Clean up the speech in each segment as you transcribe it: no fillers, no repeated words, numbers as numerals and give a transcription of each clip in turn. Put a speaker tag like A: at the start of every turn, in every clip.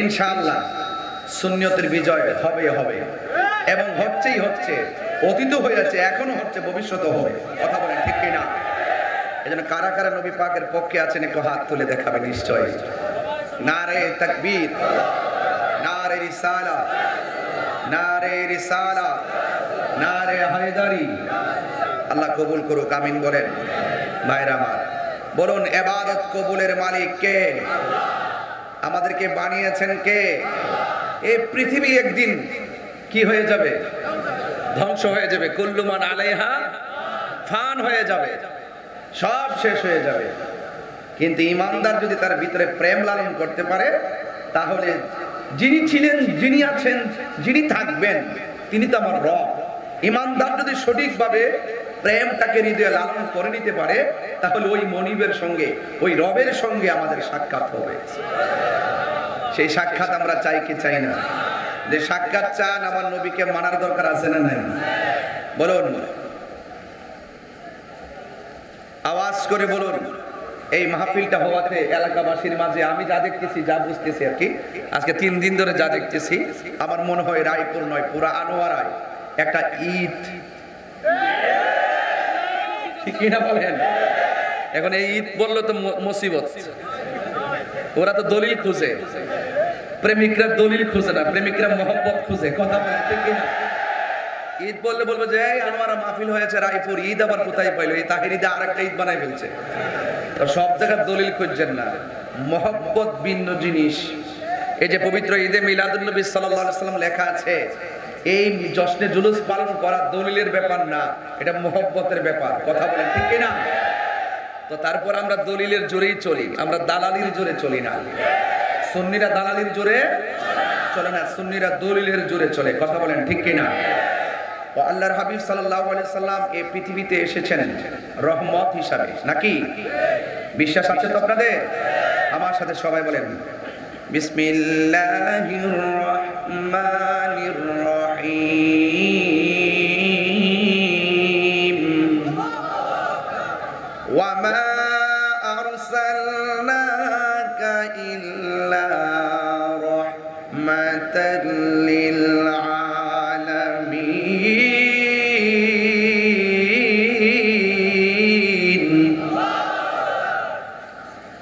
A: ইনশাআল্লাহ সুন্নিয়তের বিজয় হবে হবে এবং হচ্ছে অতীত হয়েছে, এখনো হচ্ছে, ভবিষ্যতে হবে। কথা বলেন ঠিক কিনা? এজন্য কারা কারা নবী পাকের পক্ষে আছেন একটু হাত তুলে দেখাবে নিশ্চয়ই। নারে তাকবীর, নারে রিসালাত, নারে রিসালাত, নারে হায়দারি। আল্লাহ কবুল করুক, আমিন বলেন। ভাইরা আমার বলুন, ইবাদত কবুলের মালিক কে? আমাদেরকে বানিয়েছেন কে? এই পৃথিবী একদিন কি হয়ে যাবে? ধ্বংস হয়ে যাবে। কুল্লু মান আলাইহা ফান হয়ে যাবে, সব শেষ হয়ে যাবে। কিন্তু ইমানদার যদি তার ভিতরে প্রেম লালন করতে পারে, তাহলে যিনি ছিলেন, যিনি আছেন, যিনি থাকবেন, তিনি তো আমার রব। ইমানদার যদি সঠিকভাবে প্রেমটাকে হৃদয়ে লালন করে নিতে পারে, তাহলে ওই মনিবের সঙ্গে, ওই রবের সঙ্গে আমাদের সাক্ষাৎ হবে। সেই সাক্ষাৎ আমরা চাই কি চাই না? যে সাক্ষাৎ চান, আমার নবীকে মানার দরকার আছে না নাই? বলুন, আওয়াজ করে বলুন। এই মাহফিলটা হওয়াতে এলাকাবাসীর মাঝে আমি যা দেখতেছি, যা বুঝতেছি আর কি, আজকে 3 দিন ধরে যা দেখতেছি, আমার মনে হয় রায়পুর নয়, পুরা আনোয়ারায় একটা ঈদ। ঠিক কিনা বলেন? এখন এই ঈদ বললো তো মুসিবত। ওরা তো দলিল খুঁজে, প্রেমিকরা দলিল খুঁজে না, প্রেমিকরা মহব্বত খুঁজে। কথা বলেন ঠিক কিনা? ঈদ বললে বলবো যে এই আনোয়ারা মাহফিল হয়েছে রায়পুর, ঈদ আবার কোথায় পাইলো? এই তাহির ঈদে আরেকটা ঈদ বানাই ফেলছে। তো সব জায়গায় দলিল খুঁজছেন না, মহব্বত ভিন্ন জিনিস। এই যে পবিত্র ঈদে মিলাদুন নবী সাল্লাল্লাহু আলাইহি সাল্লাম লেখা আছে, এই জশ্নে জুলুস পালন করা দলিলের ব্যাপার না, এটা মহব্বতের ব্যাপার। কথা বলেন ঠিক কিনা? তো তারপর আমরা দলিলের জোরেই চলি, আমরা দালালির জোরে চলি না। সুন্নিরা দালালির জোরে চলে না, সুন্নিরা দলিলের জোরে চলে। কথা বলেন ঠিক কিনা? তো আল্লাহর হাবিব সাল্লাল্লাহু আলাইহি সাল্লাম এই পৃথিবীতে এসেছেন রহমত হিসাবে, নাকি? বিশ্বাস আছে তো আপনাদের? আমার সাথে সবাই বলেন, বিসমিল্লাহির রহমানির রহিম। ওয়া মা আরসালনাকা ইল্লা রাহমাতাল লিল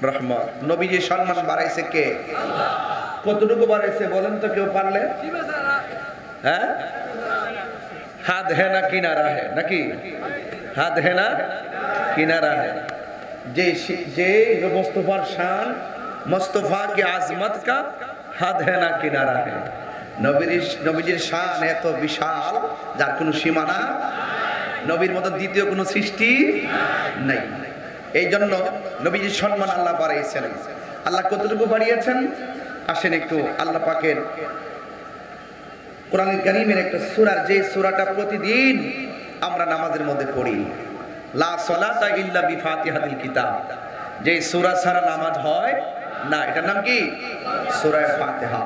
A: রহমত। নবীজি সম্মান বাড়াইছে কে? কতটুকু বাড়াইছে বলেন তো কেউ পারলে? হ্যাঁ, হাত है ना किनारा है, নাকি? হাত है ना किनारा है। যে মুস্তাফার শান, মুস্তাফা की आजमत का হাত है ना किनारा है। নবীজির শান এত বিশাল, যার কোনো সীমানা। নবীর মতো দ্বিতীয় কোনো সৃষ্টি নাই। এই জন্য নবীজির সম্মান আল্লাহ বাড়িয়েছেন। আল্লাহ কতটুকু বাড়িয়েছেন? আসেন একটু আল্লাহ পাকের কোরআনুল কারীমের একটা সূরা, যে সূরাটা প্রতিদিন আমরা নামাজের মধ্যে পড়ি, লা সালাতা ইল্লা বিফাতিহাতিল কিতাব, যে সূরা ছাড়া নামাজ হয় না, এটার নাম কি? সূরা ফাতিহা।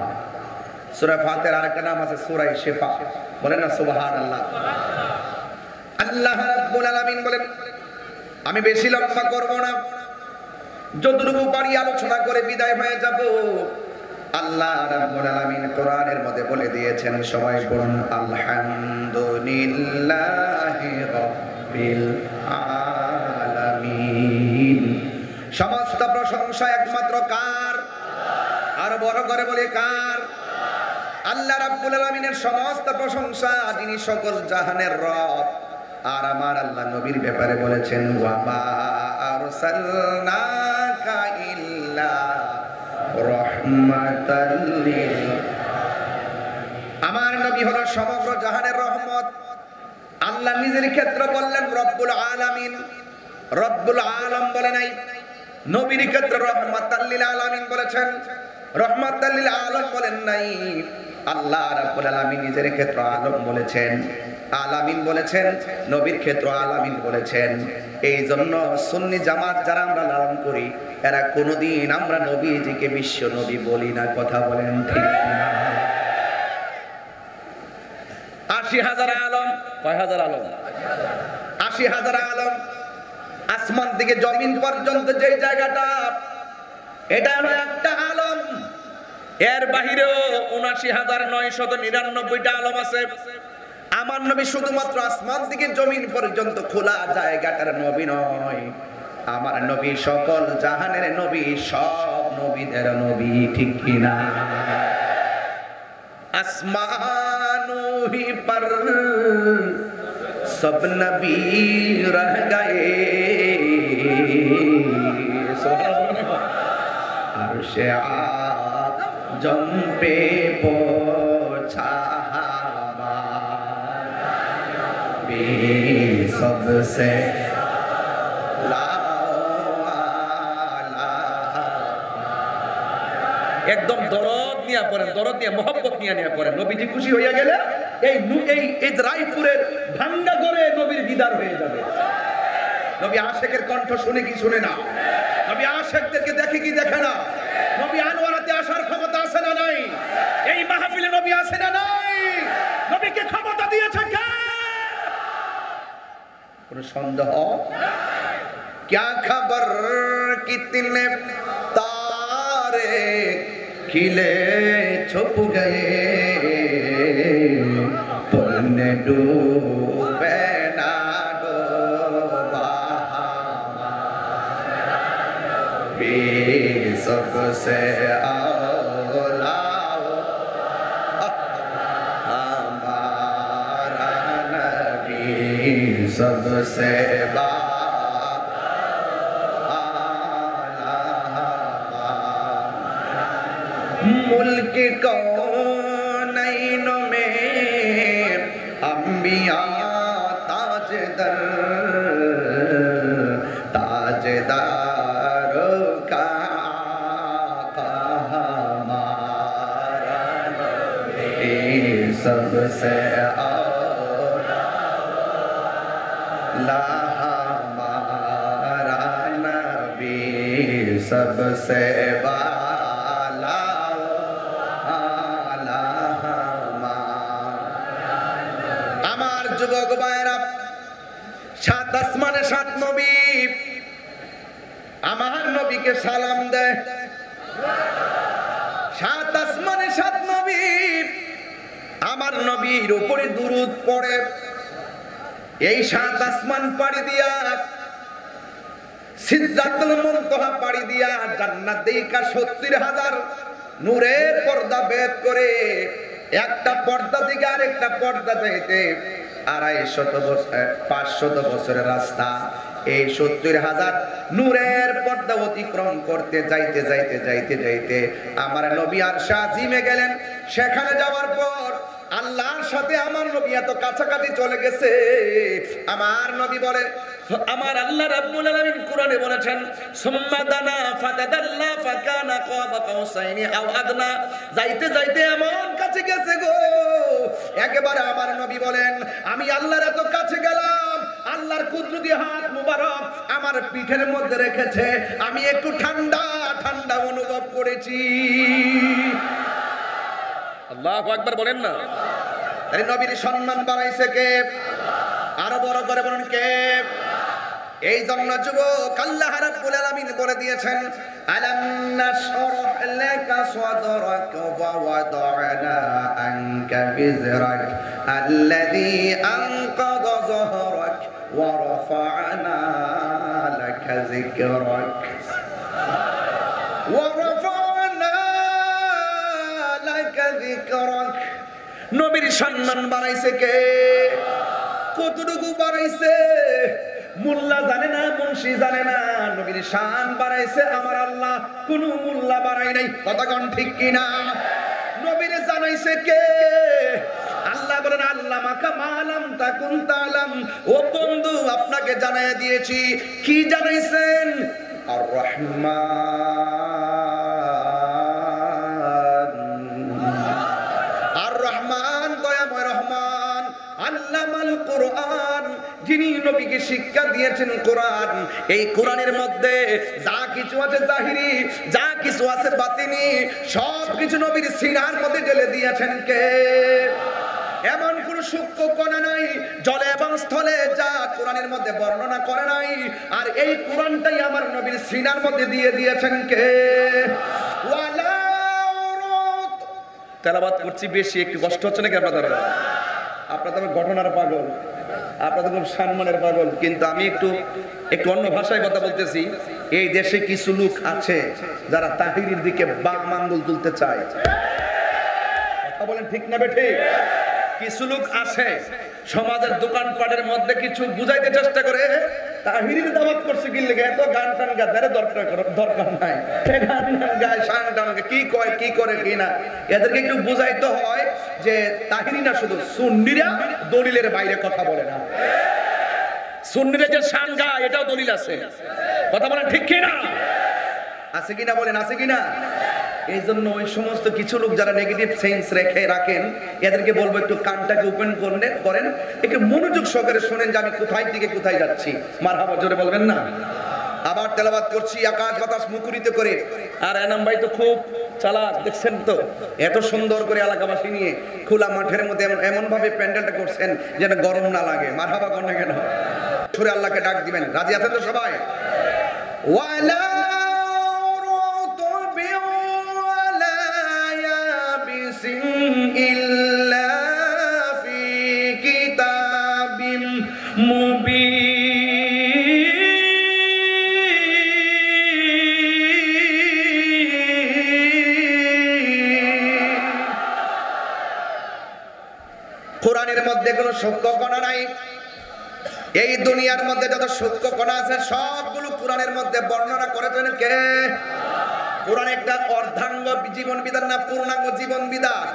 A: সূরা ফাতিহার আরেকটা নাম আছে সূরা শিফা। বলেন না সুবহানাল্লাহ। আল্লাহ রাব্বুল আলামিন বলেন, আমি বেশি লম্বা করব না, যতটুকু পারি আলোচনা করে বিদায় হয়ে যাব। আল্লাহ রাব্বুল আলামিন কোরআনের মধ্যে বলে দিয়েছেন, সবাই বলুন আলহামদুলিল্লাহি রাব্বিল আলামিন। সমস্ত প্রশংসা একমাত্র কার? আর বড় করে বলে কার? আল্লাহ রাব্বুল আলামিনের সমস্ত প্রশংসা, যিনি সকল জাহানের রব। আর আমার আল্লাহ নবীর ব্যাপারে বলেছেন, ওয়া মা আরসালনাকা ইল্লা রাহমাতাল লিল। আমার নবী হলো সমগ্র জাহানের রহমত। আল্লাহ নিজের ক্ষেত্রে বললেন রব্বুল আলামিন, রব্বুল আলম বলে নাই। নবীর ক্ষেত্রে রহমাতাল লিল আলামিন বলেছেন, রহমাতাল লিল আলম বলেন নাই। আল্লাহ রাব্বুল আলামিন নিজের ক্ষেত্রে আলম বলেছেন, আলামিন বলেছেন, নবীর ক্ষেত্র আলামিন বলেছেন। এই জন্য সুন্নি জামাত যারা আমরা লালন করি, এরা কোনোদিন আমরা নবীজিকে বিশ্ব নবী বলি না। কথা বলেন ঠিক না? ৮০,০০০ আলম। কয় হাজার আলম? ৮০,০০০ আলম। আসমান থেকে জমিন পর্যন্ত যে জায়গাটা, এটা হলো একটা আলম। এর বাহিরেও ৭৯,৯৯৯টা আলম আছে। আমার নবী শুধুমাত্র আসমান থেকে জমিন পর্যন্ত খোলা জায়গাটার নবী নয়, আমার নবী সকল জাহানের নবী, সব নবীদের নবী, ঠিক কিনা? আসমানো হি পর সব নবী রহ গয়ে, আরশে আজম পে পৌঁছা सबसे একদম দরদ নিয়ে পড়েন, দরদ নিয়ে মোহাম্মত নিয়ে পড়েন। নবীজি খুশি হইয়া গেলে এই রায়পুরের ভাঙ্গা ঘরে নবীর দিদার হয়ে যাবে। নবী আশেকের কণ্ঠ শুনে কি শুনে না? নবী আশেকদেরকে দেখে কি দেখে না? নবী আনোয়ারাতে আসার ক্ষমতা আছে না নাই? এই মাহফিলে নবী আছে না নাই? নবীকে ক্ষমতা দিয়েছে কে? কোন সন্দেহ? क्या खबर कितने तारे खिले छुप गए, तुमने डूबे ना डूबा सबसे औला हमारा नबी सबसे मुल्क कौनैन में अंबिया ताजदर ताजदारों का हमारा नबी सबसे औला हमारा नबी सबसे যুবক ভাইরা, সাত আসমানে সাত নবী আমার নবীকে সালাম দেয়। সাত আসমানে সাত নবী আমার নবীর উপরে দুরূদ পড়ে। এই সাত আসমান পাড়ি দিয়া, সিদরাতুল মুনতাহা পাড়ি দিয়া, জান্নাত দেইকা ৭০,০০০ নূরের পর্দা ভেদ করে একটা পর্দা থেকে আরেকটা পর্দা যাইতে ২৫০ বছর ৫০০ বছরের রাস্তা। এই ৭০,০০০ নূরের পর্দা অতিক্রম করতে যাইতে যাইতে যাইতে যাইতে আমার নবী আরশে আজিমে গেলেন। সেখানে যাওয়ার পর আল্লাহর সাথে আমার নবী এত কাছাকাছি চলে গেছে। আমার নবী বলে, আমার আল্লাহ রাব্বুল আলামিন কোরআনে বলেছেন, সুম্মা দানা ফাতাদাল্লা ফাকানা কাবা কাউসাইনি আও আদনা। যাইতে যাইতে এমন কাছে গেছে গো, একেবারে আমার নবী বলেন, আমি আল্লাহর এত কাছে গেলাম, আল্লাহর কুদরতি হাত মুবারক আমার পিঠের মধ্যে রেখেছে, আমি একটু ঠান্ডা ঠান্ডা অনুভব করেছি। আল্লাহু আকবার বলেন না? এই নবীর সম্মান বাড়াইছে কে? আরো বড় করে বলেন কে? এই জন্য যুবক আল্লাহ রাব্বুল আলামিন বলে দিয়েছেন, আলাম নাশরাহ লাকা সাদরাক ওয়া ওয়াদা'না আনকা বিজরাক আল্লাযী আনকাযা যাহরাক ওয়া রাফা'না লাকা যিকরাক ওয়া রাফা'না লাকা যিকরাক। নবীর সম্মান বাড়াইছে কে? কতটুকু বাড়াইছে? মোল্লা জানে না, মুন্সি জানে না, নবীর শান বাড়াইছে আমার আল্লাহ, কোন মোল্লা বাড়াই নাই। কতক্ষণ ঠিক কিনা? নবীর জানাইছে কে? আল্লাহ বলেন, আল্লাহ মাকা মালাম তাকুন তালাম। ও বন্ধু, আপনাকে জানাই দিয়েছি। কি জানাইছেন? আর রহমান, আর রহমান দয়াময় রহমান, আল্লামাল কোরআন, যিনি নবীকে শিক্ষা দিয়েছেন কোরআন। এই কোরআনের মধ্যে যা কিছু আছে জাহিরি, যা কিছু আছে বাতিনি, সব কিছু নবীর সিনার মধ্যে ঢেলে দিয়েছেন কে? এমন কোন সূক্ষ্ম কণা নাই জলে এবং স্থলে যা কোরআনের মধ্যে বর্ণনা করে নাই। আর এই কোরআনটাই আমার নবীর সিনার মধ্যে দিয়ে দিয়েছেন কে? ওয়ালা তেলাওয়াত করছি বেশি, একটু কষ্ট হচ্ছে নাকি আপনাদের? আপনারা তো ঘটনার পাগল, আপনাদের খুব সম্মানের পাগল, কিন্তু আমি একটু অন্য ভাষায় কথা বলতেছি। এই দেশে কিছু লোক আছে যারা তাহিরির দিকে বাম আঙ্গুল তুলতে চায়। কথা বলেন ঠিক না বেঠিক? কিছু লোক আছে সমাজের দোকানপাটের মধ্যে কিছু বুঝাইতে চেষ্টা করে তাহিরির দাওয়াত করছে কি লাগে, এত গান টান গাদের দরকার নাই, গান গায় শান টান কি কয় কি করে কি না, এদেরকে একটু বুঝাইতে হয় যে তাহিরি না শুধু সুন্নিরা দলিলের বাইরে কথা বলে না, সুন্নিরা যে শান গায় এটাও দলিল আছে। কথা বলেন ঠিক কি না? আছে কিনা বলেন, আছে কিনা? এই জন্য ওই সমস্ত কিছু লোক যারা নেগেটিভ সেন্স রাখেন, এদেরকে বলবো একটু কানটাকে ওপেন করেন, একটু মনোযোগ সহকারে শোনেন যে আমি কোথায় থেকে কোথায় যাচ্ছি। মারহাবা জোরে বলবেন না? আবার তেলাওয়াত করছি আকাশ বাতাস মুখরিত করে। আর এনাম ভাই তো খুব চালাক, দেখছেন তো, এত সুন্দর করে এলাকাবাসী নিয়ে খোলা মাঠের মধ্যে এমন ভাবে প্যান্ডেলটা করছেন যেন গরম না লাগে। মারহাবা কোন না কেন? সুরে আল্লাহকে ডাক দিবেন। রাজি আছেন তো সবাই? ওয়ালা إلا في كتاب مبين। কোরআনের মধ্যে কোনো সূক্ষ্ম কণা নাই। এই দুনিয়ার মধ্যে যত সূক্ষ্ম কণা আছে সবগুলো কোরআনের মধ্যে বর্ণনা করেছেন কে? কোরআন একটা অর্ধাঙ্গ জীবন বিধান না, পূর্ণাঙ্গ জীবন বিধান।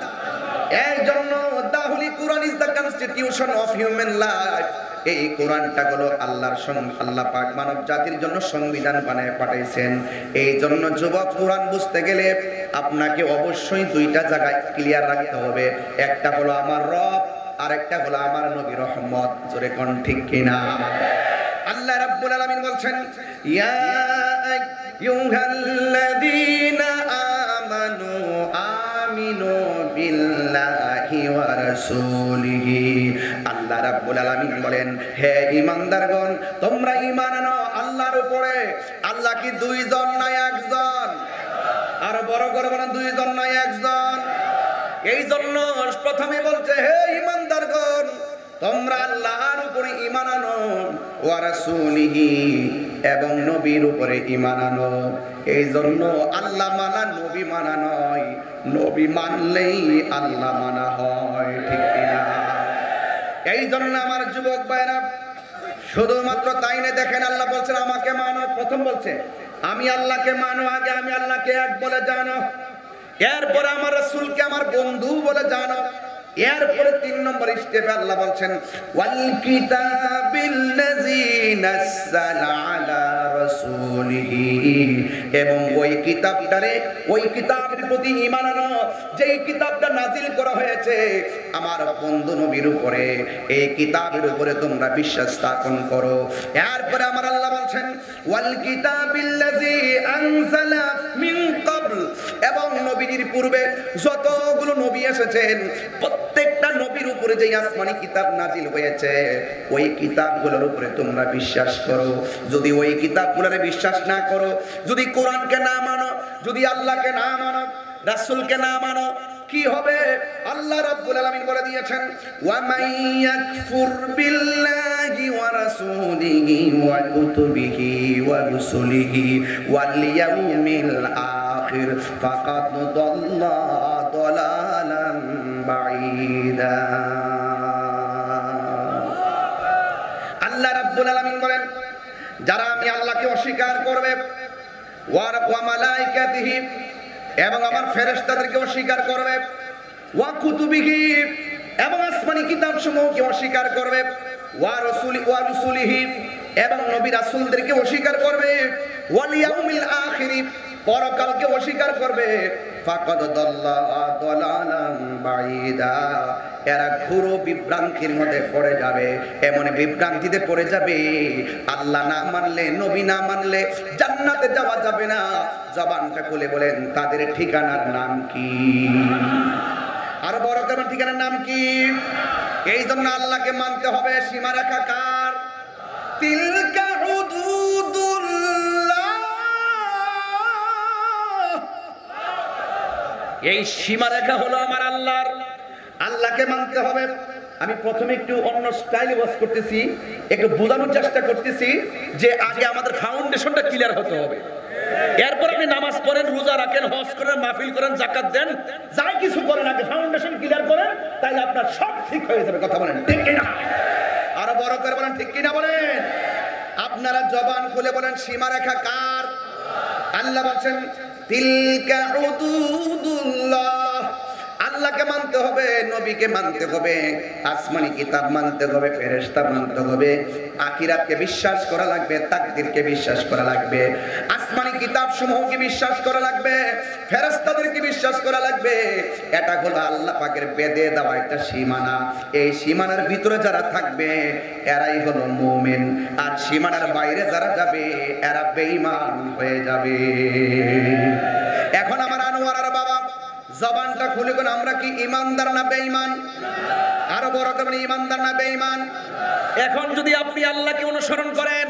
A: এই জন্য the holy Quran is the constitution of human life. এই কোরআনটা হলো আল্লাহ পাক মানব জাতির জন্য সংবিধান বানায় পাঠাইছেন। এই জন্য যুবক, কোরআন বুঝতে গেলে আপনাকে অবশ্যই দুইটা জায়গায় ক্লিয়ার রাখতে হবে। একটা হলো আমার রব, আর একটা হলো আমার নবী রহমত। জোরে কোন ঠিক কিনা? আল্লাহ রাব্বুল আলামিন বলছেন, ইয়া আইয়ুহাল্লাযীনা আমানু আমিনু বিল্লাহি ওয়া রাসূলিহি। আল্লাহ রাব্বুল আলামিন বলেন, হে ঈমানদারগণ, তোমরা ঈমান আনো আল্লাহর উপরে। আল্লাহ কি দুইজন না একজন? আর বড় করে বলেন, দুইজন না একজন? এই জন্য প্রথমে বলছে, হে ঈমানদারগণ, তোমরা আল্লাহর উপরে ঈমান আনো, ওয়া রাসূলিহি, এবং নবীর উপরে ঈমান আনো। এই জন্য আল্লাহ মানা নবী মানা নয়, নবী মানলেই আল্লাহ মানা হয়। ঠিক কিনা? এই জন্য আমার যুবক ভাইরা, শুধুমাত্র তাই না, দেখেন আল্লাহ বলছেন আমাকে মানো। প্রথম বলছে আমি আল্লাহকে মানো, আগে আমি আল্লাহকে এক বলে জানো, এরপরে আমার রাসূলকে আমার বন্ধু বলে জানো, এরপরে 3 নম্বর স্টেপে আল্লাহ বলছেন ওয়াল কিতাবিল্লাযী নাযালা আলা রাসূলিহি, এবং ওই কিতাবের প্রতি ঈমান আনো যেই কিতাবটা নাজিল করা হয়েছে আমার বন্ধু নবীর উপরে। এই কিতাবের উপরে তোমরা বিশ্বাস স্থাপন করো। এরপরে আমার আল্লাহ বলছেন ওয়াল কিতাবিল্লাযী আনজালা মিন ক্বাবল, এবং নবীর পূর্বে যতগুলো নবী এসেছেন প্রত্যেকটা নবীর উপরে যে আসমানি কিতাব নাজিল হয়েছে ওই কিতাবগুলোর উপরে তোমরা বিশ্বাস করো। যদি ওই কিতাবগুলোরে বিশ্বাস না করো, যদি কোরআনকে না মানো, যদি আল্লাহকে না মানো, রাসূলকে না মানো, কি হবে? আল্লাহ রাব্বুল আলামিন বলে দিয়েছেন ওয়া মাইয়াকফুর বিল্লাহি ওয়া রাসূলিহি ওয়া কুতুবিহি ওয়া রুসুলিহি ওয়াল ইয়াউমিল আখির ফাকাদ দাল্লা দালালান বাঈদা। আল্লাহ রাব্বুল আলামিন বলেন, যারা আমি আল্লাহকে অস্বীকার করবে, ওয়া মালাইকাতিহি, এবং আমার ফেরেশতাদেরকে অস্বীকার করবে, ওয়া কুতুবিহি, এবং আসমানি কিতাবসমূহকে অস্বীকার করবে, ওয়া রুসুলিহি, এবং নবী রাসূলদেরকে অস্বীকার করবে, ওয়াল ইয়াউমিল আখির, পরকালকে অস্বীকার করবে, ফাকাদ দাল্লা দালালান বাঈদা, এরা ঘোর বিভ্রান্তির মধ্যে পড়ে যাবে। এমন বিভ্রান্তিতে পড়ে যাবে, আল্লাহ না মানলে, নবী না মানলে জান্নাতে যাওয়া যাবে না। জবানটা খুলে বলেন তাদের ঠিকানার নাম কি? আর বড় করে ঠিকানার নাম কি? এই জন্য আল্লাহকে মানতে হবে। সীমারেখা কার? তিলকা হুদুদুল্লাহ, এই সীমারেখা হলো আমার আল্লাহর। আল্লাহকে মানতে হবে। আমি প্রথমে একটু অন্য স্টাইলে ওয়াজ করতেছি, একটু বোঝানোর চেষ্টা করতেছি যে আগে আমাদের ফাউন্ডেশনটা ক্লিয়ার হতে হবে। এরপর আপনি নামাজ পড়েন, রোজা রাখেন, হজ করেন, মাহফিল করেন, যাকাত দেন, যা কিছু করেন, আগে ফাউন্ডেশন ক্লিয়ার করেন, তাইলে আপনার সব ঠিক হয়ে যাবে। কথা বলেন ঠিক কি না? আরো বড় করে বলেন ঠিক কি না বলেন। আপনারা জবান খুলে বলেন সীমারেখা কার? আল্লাহ বলেন তিলকা হুদুদুল্লাহ। আল্লাহকে মানতে হবে, নবীকে মানতে হবে, আসমানি কিতাব মানতে হবে, ফেরেশতা মানতে হবে, আখিরাতকে বিশ্বাস করা লাগবে, তাকদীরকে বিশ্বাস করা লাগবে, আসমানি কিতাব সমূহকে বিশ্বাস করা লাগবে, ফেরেশতাদেরকে বিশ্বাস করা লাগবে। এটা হলো আল্লাহ পাকের বেঁধে দেওয়া একটা সীমানা। এই সীমানার ভিতরে যারা থাকবে এরাই হলো মুমিন, আর সীমানার বাইরে যারা যাবে এরা বেঈমান হয়ে যাবে। এখন আমার আনোয়ারার বাবা জবানটা খুলে কোন আমরা কি ইমানদার না বেঈমান? আরো বড় করে ইমানদার না বেঈমান? এখন যদি আপনি আল্লাহকে অনুসরণ করেন,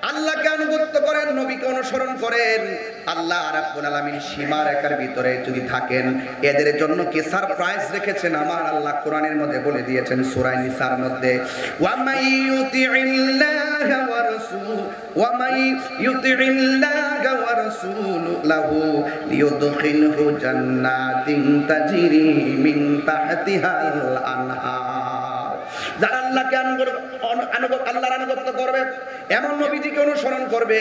A: আল্লাহকে আনুগত্য করেন, নবীকে অনুসরণ করেন, আল্লাহ রাব্বুল আলামিন সীমারেখার ভিতরে যদি থাকেন, এদের জন্য কি সারপ্রাইজ রেখেছেন আমার আল্লাহ কোরআনের মধ্যে বলে দিয়েছেন সূরা নিসার মধ্যে, ওয়া মাই ইউতিইল্লাহা ওয়া রাসূল ওয়া মাই ইউতিইল্লাহা ওয়া রাসূলুহু লিইউদখিলহু জান্নাতিন তাজরি মিন তাহতিহাল আনহার। যারা আল্লাহকে আল্লাহর আনুগত্য করবে, এমন নবীজিকে অনুসরণ করবে,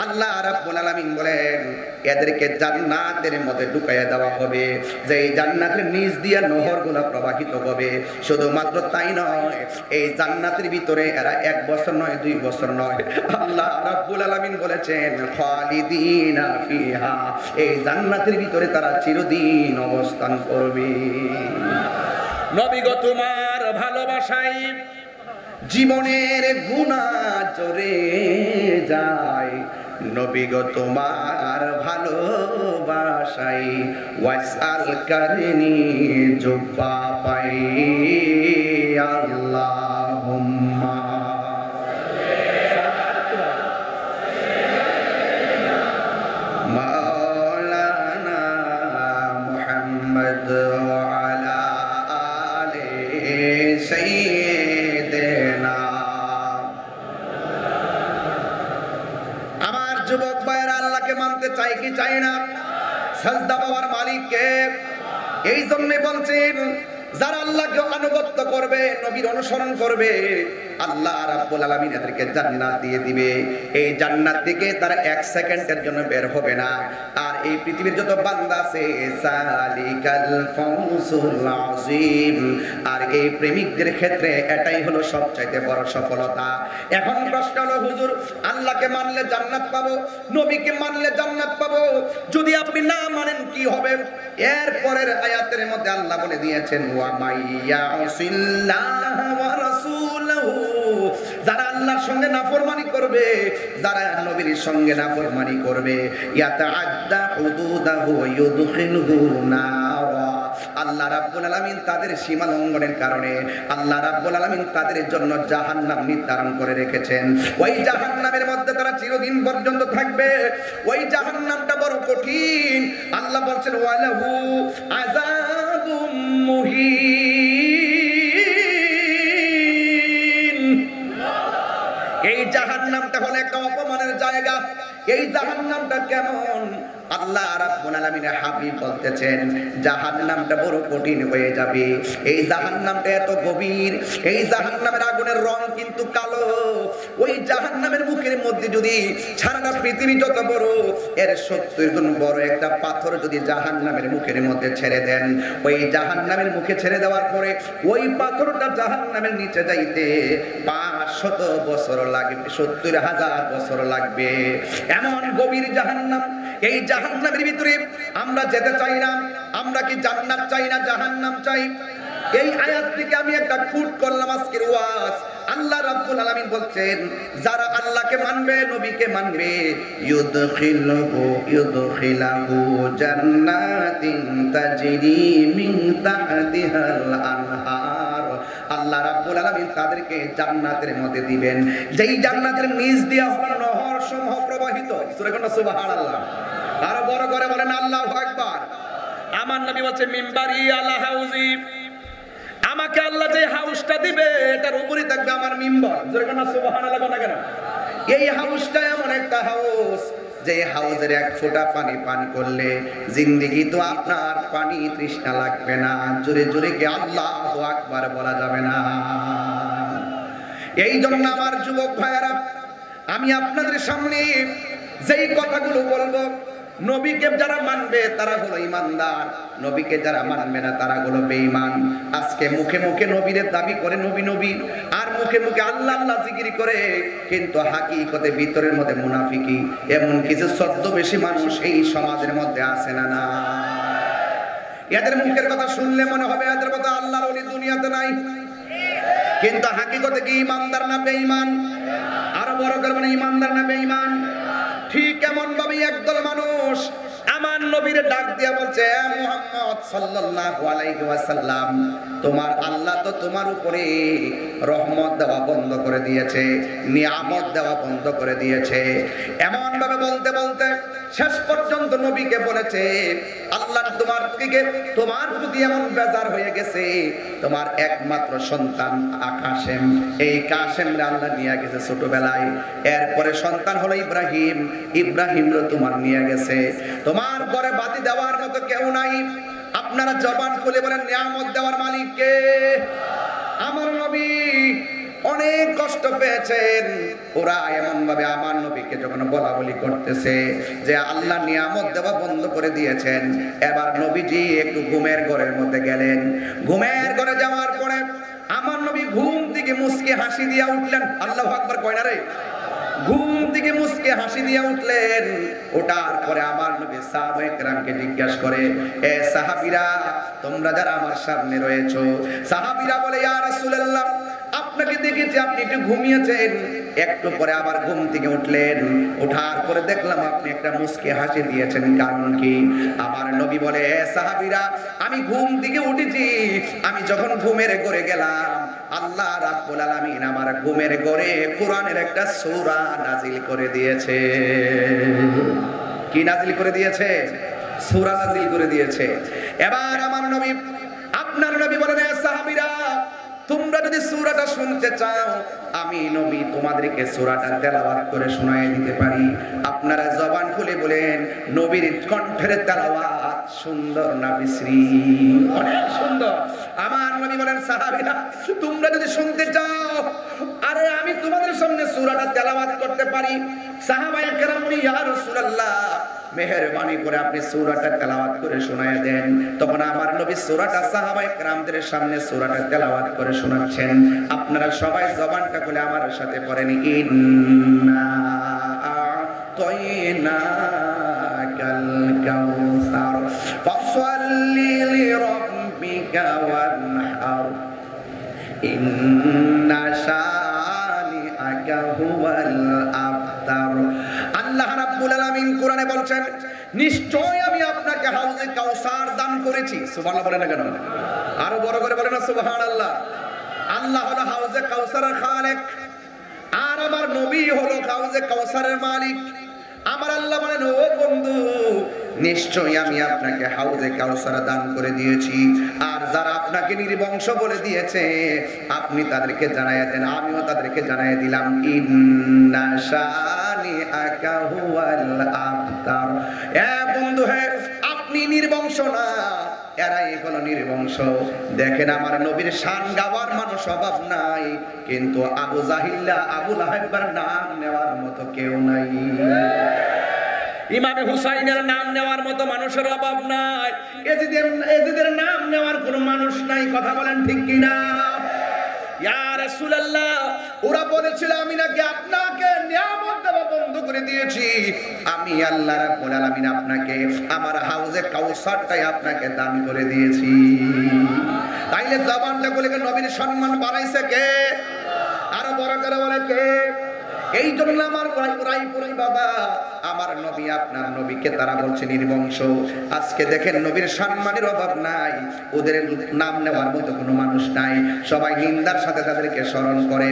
A: আল্লাহ রাব্বুল আলামিন বলেন এদেরকে জান্নাতের মধ্যে ঢুকাইয়া দেওয়া হবে, যে এই জান্নাতের নিচ দিয়ে নহরগুলো প্রবাহিত হবে। শুধুমাত্র তাই নয়, এই জান্নাতের ভিতরে এরা 1 বছর নয়, 2 বছর নয়, আল্লাহ রাব্বুল আলামিন বলেছেন খালিদিনা ফিহা, এই জান্নাতের ভিতরে তারা চিরদিন অবস্থান করবে। নবী গো তোমার ভালোবাসায় জীবনের গুনাহ জরে যায়, নবী গো তোমার ভালোবাসায় ওয়াসাল কারনি জুব্বা পাই। আল্লাহুম্মা মাওলানা মুহাম্মদ ওয়া আলা আলি সাইয়্যিদিনা। আমার যুবক ভাইয়েরা আল্লাহকে মানতে চাই কি চাই না? সাজদা পাওয়ার মালিক কে? এই জন্য বলছেন যারা আল্লাহকে আনুগত্য করবে, নবীর অনুসরণ করবে, আল্লাহ রাব্বুল আলামিন এদেরকে জান্নাত দিয়ে দিবে। এই জান্নাত থেকে তারা 1 সেকেন্ডের জন্য বের হবে না। আর এই পৃথিবীর যত বান্দা আছে সালিকাল ফাউজুল আযীম, আর এই প্রেমিকদের ক্ষেত্রে এটাই হলো সবচাইতে বড় সফলতা। এখন প্রশ্ন হলো হুজুর আল্লাহকে মানলে জান্নাত পাবো, নবীকে মানলে জান্নাত পাবো, যদি আপনি না মানেন কি হবে? এর পরের আয়াতের মধ্যে আল্লাহ বলে দিয়েছেন ওয়া মাইয়াসিল্লাহ ওয়া রাসূলুহু, যারা আল্লাহর সঙ্গে নাফরমানি করবে, যারা নবীর সঙ্গে নাফরমানি করবে, ইয়াতাআদ্দা হুদুদাহু ইউদখিলহু নারা, আল্লাহ রাব্বুল আলামিন তাদের সীমা লঙ্ঘনের কারণে আল্লাহ রাব্বুল আলামিন তাদের জন্য জাহান্নাম নির্ধারণ করে রেখেছেন। ওই জাহান্নামের মধ্যে তারা চিরদিন পর্যন্ত থাকবে। ওই জাহান্নামটা বড় কঠিন। আল্লাহ বলছেন ওয়ালাহু আযাবুম মুহিন। এই জাহান্নামটা হলো একটা অপমানের জায়গা। এই জাহান্নামটা কেমন? আল্লাহ রাব্বুল আলামিনের হাবিব বলতেছেন জাহান্নামটা বড় কঠিন হয়ে যাবে। এই জাহান্নামটা এত গভীর, এই জাহান্নামের আগুনের রং কিন্তু কালো। ওই জাহান্নামের মুখের মধ্যে যদি সারাটা পৃথিবী যত বড়, এর 70 গুণ বড় একটা পাথর যদি জাহান্নামের মুখের মধ্যে ছেড়ে দেন, ওই জাহান্নামের মুখে ছেড়ে দেওয়ার পরে ওই পাথরটা জাহান্নামের নিচে যাইতে 500 বছর লাগবে, 70,000 বছর লাগবে। এমন গভীর জাহান্নাম। এই জাহান্নামের ভিতরে আমরা যেতে চাই না। আমরা কি জান্নাত চাই না জাহান্নাম চাই? এই আয়াত থেকে আমি একটা কোট করলাম আজকের ওয়াজ। আল্লাহ রাব্বুল আলামিন বলছেন যারা আল্লাহকে মানবে, নবীকে মানবে, ইউদখিলাহু জান্নাতিন তাজরি মিন তাহতিহাল আনহার, আল্লাহ রাব্বুল আলামিন তাদেরকে জান্নাতের মধ্যে দিবেন, যেই জান্নাতের নিচ দিয়ে হবে নহর সমূহ প্রবাহিত। সূরা সুবহানাল্লাহ। আরো বড় করে বলেন আল্লাহু আকবার। আমার নবী বলছে মিম্বারি আলা হাউজি, আমাকে আল্লাহ যে হাউসটা দিবে এটার উপরই থাকবে আমার মিম্বর। জোরে কোন সুবহানাল্লাহ বলা কেন? এই হাউসটা এমন একটা হাউস যে হাউজের এক ফোঁটা পানি পান করলে জিন্দেগি তো আপনার পানি তৃষ্ণা লাগবে না। জোরে জোরে কি আল্লাহু আকবার বলা যাবে না? এই জন্য আমার যুবক ভাইয়েরা, আমি আপনাদের সামনে যেই কথাগুলো বলবো, নবীকে যারা মানবে তারা হলো ইমানদার, নবীকে যারা মানবে না তারা হলো বেঈমান। আজকে মুখে মুখে নবীর দাবি করে নবী নবী, আর মুখে মুখে আল্লাহ আল্লাহ জিকির করে, কিন্তু হাকিকতে ভিতরের মধ্যে মুনাফিকি। এমন কিছু ছদ্মবেশী মানুষ এই সমাজের মধ্যে আছে না? না, এদের মুখের কথা শুনলে মনে হবে এদের মতো আল্লাহর ওলি দুনিয়াতে নাই, কিন্তু হাকিকতে কি ইমানদার না বেঈমান? আরো বড় করে মানে ইমানদার না বেঈমান? ঠিক এমন ভাবে একদল মানুষ আমার নবীর ডাক দিয়া বলছে, মুহাম্মদ সাল্লাল্লাহু আলাইহি ওয়াসাল্লাম, তোমার আল্লাহ তো তোমার উপরে রহমত দেওয়া বন্ধ করে দিয়েছে, নিয়ামত দেওয়া বন্ধ করে দিয়েছে। এমন ভাবে বলতে বলতে শেষ পর্যন্ত নবীকে বলেছে, আল্লাহ তোমার প্রতি এমন বেজার হয়ে গেছে, তোমার একমাত্র সন্তান কাসেম, এই কাসেমরে আল্লাহ নিয়ে গেছে ছোটবেলায়। এরপরে সন্তান হলো ইব্রাহিম, ইব্রাহিমরে তোমার নিয়ে গেছে। তোমার ঘরে বাতি দেওয়ার মতো কেউ নাই। আপনারা জবান খুলে বলেন নিয়ামত দেওয়ার মালিক কে? আমার নবী অনেক কষ্ট পেয়েছেন। ওরা এমন ভাবে আমার নবীকে যখন বলা বলি করতেছে যে আল্লাহ নিয়ামত দেওয়া বন্ধ করে দিয়েছেন, এবার নবীজি একটু ঘুমের ঘরের মধ্যে গেলেন। ঘুমের ঘরে যাওয়ার পরে আমার নবী ঘুম থেকে মুস্কি হাসি দিয়া উঠলেন। আল্লাহু আকবার কয় না রে? ঘুম থেকে মুস্কি হাসি দিয়ে উঠলেন। ওঠার পরে আমার নবী সাহাবায়ে কেরামকে জিজ্ঞাসা করে, এ সাহাবীরা, তোমরা যারা আমার সামনে রয়েছো, সাহাবীরা বলে, ইয়া রাসূলুল্লাহ, আপনাকে দেখেছি আপনি একটু ঘুমিয়েছেন, একটু পরে আবার ঘুম থেকে উঠলেন। ওঠার পরে দেখলাম আপনি একটা মুস্কি হাসি দিয়েছেন, কারণ কি? আমার নবী বলে, এ সাহাবীরা, আমি ঘুম থেকে উঠেছি, আমি যখন ঘুমের ঘরে গেলাম, আল্লাহ রাব্বুল আলামিন আমার ঘুমের ঘরে কোরআনের একটা সূরা নাজিল করে দিয়েছে। কি নাজিল করে দিয়েছে? সূরা নাজিল করে দিয়েছে। এবার আমার নবী, আপনার নবী বলেন, এ সাহাবীরা, তোমরা যদি সূরাটা শুনতে চাও, আমি নবী তোমাদেরকে সূরাটা তেলাওয়াত করে শোনায় দিতে পারি। আপনারা জবান খুলে বলেন, নবীর কণ্ঠের তেলাওয়াত সুন্দর না বিশ্রী? অনেক সুন্দর। আমার নবী বলেন, সাহাবীরা, তোমরা যদি শুনতে চাও, আরে আমি তোমাদের সামনে সূরাটা তেলাওয়াত করতে পারি। সাহাবায়ে কেরাম বলেন, ইয়া রাসূলুল্লাহ, মেহেরবানি করে আপনি সূরাটা তেলাওয়াত করে শোনায় দেন। তখন আমার নবী সূরাটা সাহাবায়ে কেরামদের সামনে সূরাটা তেলাওয়াত করে শোনাচ্ছেন। আপনারা সবাই জবানটা খুলে আমার সাথে পড়েন, ইন্না আ'তাইনাকাল কাউসার ফাসাল্লি লিরাব্বিকা ওয়ানহার ইন্না শানিআকা হুয়াল আবতার। আল্লাহ রাব্বুল আলামিন কোরআনে বলছেন, নিশ্চয় আমি আপনাকে হাউজে কাউসার দান করেছি। সুবহানাল্লাহ বলেন না কেন? আরো বড় করে বলেন না সুবহানাল্লাহ। আল্লাহ হলো হাউজে কাউসারের খালেক, আর আমার নবী হলো হাউজে কাউসারের মালিক। আমার আল্লাহ বলেন, ও বন্ধু, নিশ্চয়ই আমি আপনাকে হাউজে কাউসার দান করে দিয়েছি। আর যারা আপনাকে নির্বংশ বলে দিয়েছে, আপনি তাদেরকে জানাইয়া দেন, আমিও তাদেরকে জানাইয়া দিলাম, ইন্না শানিআকা হুয়াল আবতার। এ বন্ধু, হে, আপনি নির্বংশ না, এরাই হলো নির্বংশ। দেখেন, আমার নবীর শান গাওয়ার মানুষ অভাব নাই, কিন্তু আবু জাহিল্লা, আবু লাহাবের নাম নেওয়ার মতো কেউ নাই। ইমামে হুসাইনের নাম নেওয়ার মতো মানুষের অভাব নাই। এজিদের নাম নেওয়ার কোনো মানুষ নাই। কথা বলেন ঠিক কিনা? ইয়া রাসূলুল্লাহ, ওরা বলেছিল আমি নাকি আপনাকে নিয়ামত দেওয়া বন্ধ করে দিয়েছি। আমি আল্লাহ রাব্বুল আলামিন আপনাকে আমার হাউজে কাউসারটাই আপনাকে দান করে দিয়েছি। তাইলে জবানটা বলে নবীর সম্মান বাড়াইছে কে? আরো বড় করে বলে কে? এই জন্য আমার রায়পুরি বাবা, আমার নবী, আপনার নবীকে তারা বলছে নির্বংশ। আজকে দেখেন, নবীর সম্মানের অভাব নাই, ওদের নাম নেওয়ার মতো কোনো মানুষ নাই, সবাই নিন্দার সাথে তাদেরকে স্মরণ করে।